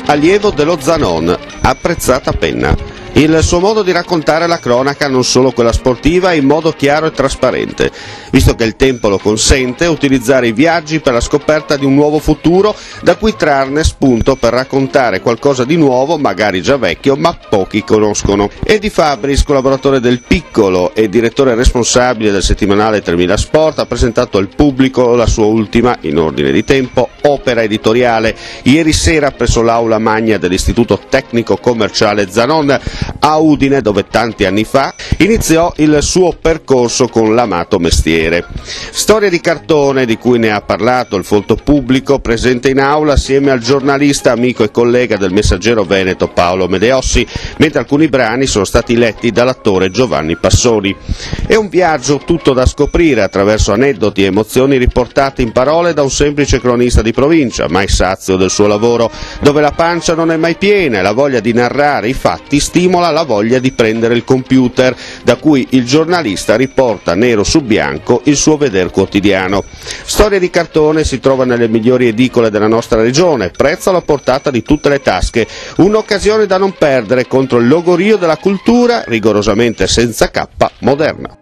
allievo dello Zanon, apprezzata penna. Il suo modo di raccontare la cronaca, non solo quella sportiva, è in modo chiaro e trasparente. Visto che il tempo lo consente, utilizzare i viaggi per la scoperta di un nuovo futuro, da cui trarne spunto per raccontare qualcosa di nuovo, magari già vecchio, ma pochi conoscono. Edi Fabris, collaboratore del Piccolo e direttore responsabile del settimanale 3000 Sport, ha presentato al pubblico la sua ultima, in ordine di tempo, opera editoriale. Ieri sera presso l'aula magna dell'Istituto Tecnico Commerciale Zanon a Udine, dove tanti anni fa iniziò il suo percorso con l'amato mestiere. Storia di cartone di cui ne ha parlato il folto pubblico presente in aula assieme al giornalista, amico e collega del Messaggero Veneto Paolo Medeossi, mentre alcuni brani sono stati letti dall'attore Giovanni Passoni. È un viaggio tutto da scoprire attraverso aneddoti e emozioni riportate in parole da un semplice cronista di provincia, mai sazio del suo lavoro, dove la pancia non è mai piena e la voglia di narrare i fatti stimola la voglia di prendere il computer, da cui il giornalista riporta nero su bianco il suo veder quotidiano. Storia di cartone si trova nelle migliori edicole della nostra regione, prezzo alla portata di tutte le tasche, un'occasione da non perdere contro il logorio della cultura rigorosamente senza K moderna.